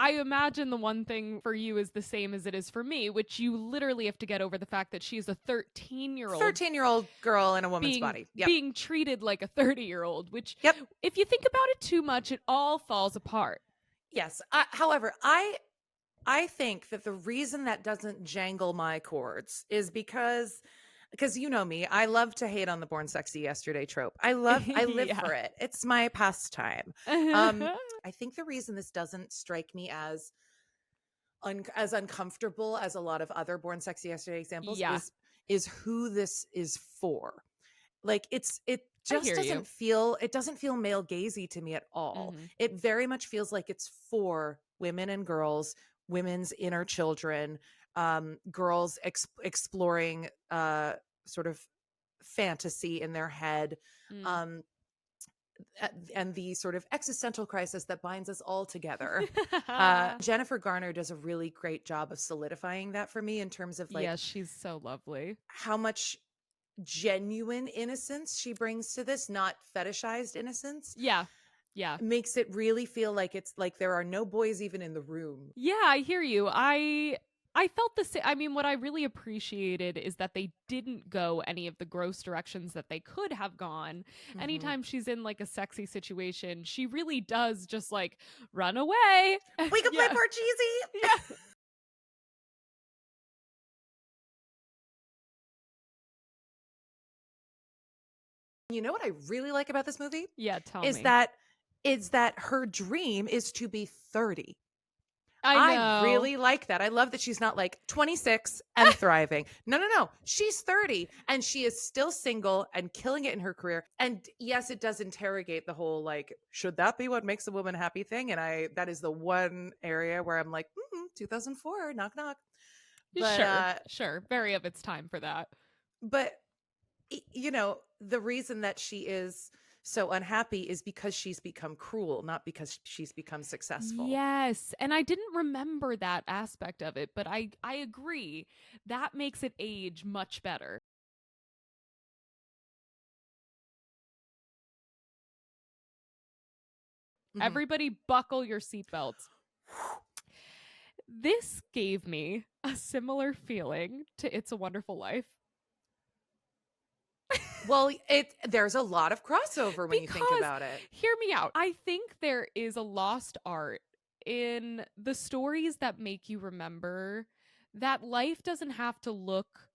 I imagine the one thing for you is the same as it is for me, which you literally have to get over the fact that she's a 13-year-old 13-year-old girl in a woman's being body. Yep. being treated like a 30-year-old, which Yep. if you think about it too much, it all falls apart. Yes. However, I think that the reason that doesn't jangle my chords is because you know me, I love to hate on the born sexy yesterday trope. I live Yeah. for it. It's my pastime. I think the reason this doesn't strike me as as uncomfortable as a lot of other born sexy yesterday examples Yeah. is who this is for. Like it I just hear you. doesn't feel male gazy to me at all. Mhm. It very much feels like it's for women and girls, women's inner children, girls exploring sort of fantasy in their head, Mm. um, and the sort of existential crisis that binds us all together. Jennifer Garner does a really great job of solidifying that for me in terms of like Yes, she's so lovely. how much genuine innocence she brings to this, not fetishized innocence, Yeah. Yeah. makes it really feel like it's like there are no boys even in the room. Yeah, I hear you. I felt the same. I mean, what I really appreciated is that they didn't go any of the gross directions that they could have gone. Mhm. Anytime she's in like a sexy situation, she really does just like run away. We can play Yeah. Parcheesi. Yeah. You know what I really like about this movie Yeah, tell is me. that her dream is to be 30. I I know. really like that. I love that she's not like 26 and thriving. No, no, no. She's 30 and she is still single and killing it in her career. And yes, it does interrogate the whole like, should that be what makes a woman happy thing? And that is the one area where I'm like, 2004, knock, knock. But, Sure. Sure. Very of its time for that. but you know, the reason that she is so unhappy is because she's become cruel, not because she's become successful. Yes, and I didn't remember that aspect of it, but I agree. That makes it age much better. Mhm. Everybody buckle your seatbelts. This gave me a similar feeling to It's a Wonderful Life. Well, there's a lot of crossover when you think Because, about it. hear me out. I think there is a lost art in the stories that make you remember that life doesn't have to look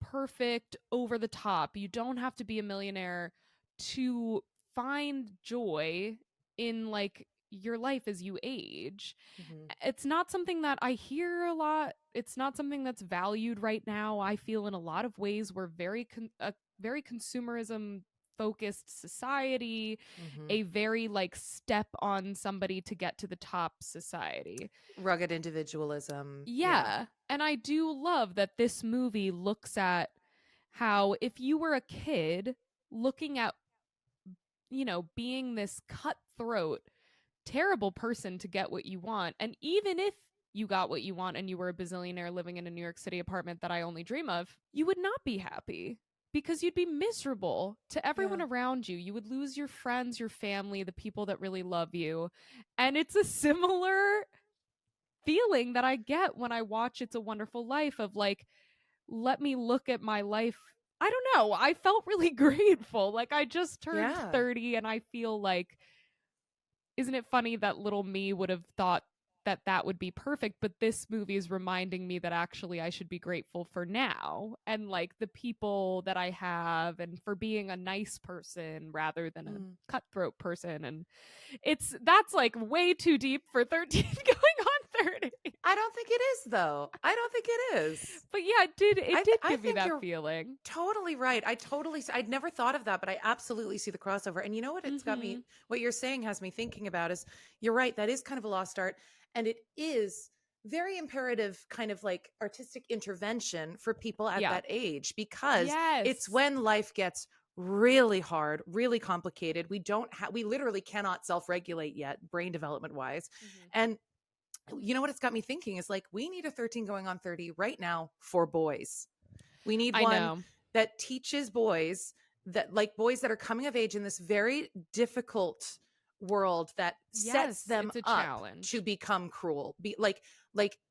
perfect, over the top. You don't have to be a millionaire to find joy in like your life as you age. Mhm. It's not something that I hear a lot. It's not something that's valued right now. I feel in a lot of ways we're a very consumerism focused society, Mhm. a very like step on somebody to get to the top society. Rugged individualism. Yeah. Yeah. And I do love that this movie looks at how if you were a kid looking at, being this cutthroat, terrible person to get what you want, and even if you got what you want and you were a bazillionaire living in a New York City apartment that I only dream of, you would not be happy because you'd be miserable to everyone Yeah. around you. You would lose your friends, your family, the people that really love you. And it's a similar feeling that I get when I watch It's a Wonderful Life of like, let me look at my life. I don't know. I felt really grateful. Like I just turned Yeah. 30 and I feel like, isn't it funny that little me would have thought that that would be perfect, but this movie is reminding me that actually I should be grateful for now and like the people that I have and for being a nice person rather than a Mm. cutthroat person. And that's like way too deep for 13 going on 30. I don't think it is though. I don't think it is. But yeah, it did I give me think that you're feeling. totally right. I'd never thought of that, but I absolutely see the crossover. And you know what Mhm. what you're saying has me thinking about is you're right. That is kind of a lost art. And it is very imperative kind of like artistic intervention for people at Yeah. that age because it's Yes. when life gets really hard, really complicated. We literally cannot self-regulate yet, brain development wise. Mhm. And you know what it's got me thinking is like we need a 13 going on 30 right now for boys. We need I one know. that teaches boys that like boys that are coming of age in this very difficult world that sets Yes, them it's a up to challenge. become cruel. Be like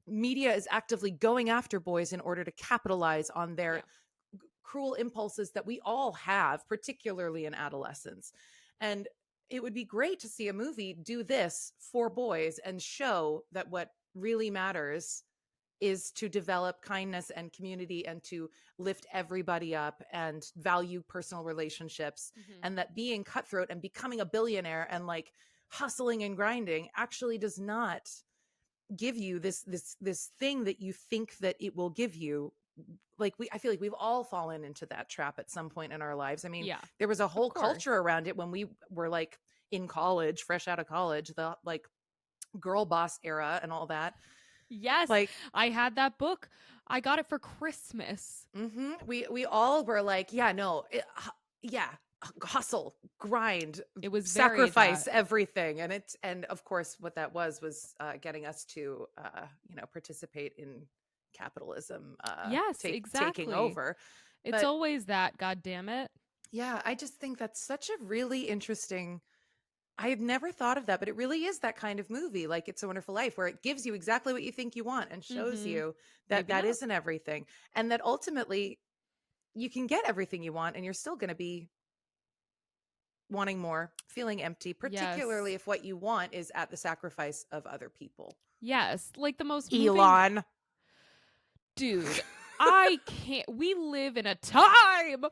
media is actively going after boys in order to capitalize on Yeah. their cruel impulses that we all have, particularly in adolescence. And it would be great to see a movie do this for boys and show that what really matters is to develop kindness and community and to lift everybody up and value personal relationships, Hmm. and that being cutthroat and becoming a billionaire and like hustling and grinding actually does not give you this thing that you think that it will give you. Like I feel like we've all fallen into that trap at some point in our lives. I mean, Yeah, there was a of whole course. culture around it when we were like in college, fresh out of college, the like girl boss era and all that. Yes, Like I had that book. I got it for Christmas. we all were like, yeah, no, yeah, hustle, grind, It was very sacrifice that. everything, and of course, what that was getting us to participate in capitalism Yes, taking exactly. over. It's But always that, god damn it. yeah, I just think that's such a really interesting. I had never thought of that, but it really is that kind of movie, like It's a Wonderful Life, where it gives you exactly what you think you want and shows Mhm. you that Maybe that not. isn't everything, and that ultimately you can get everything you want and you're still going to be wanting more, feeling empty, particularly Yes. if what you want is at the sacrifice of other people. Yes, like the most moving Elon. dude. I can't. We live in a time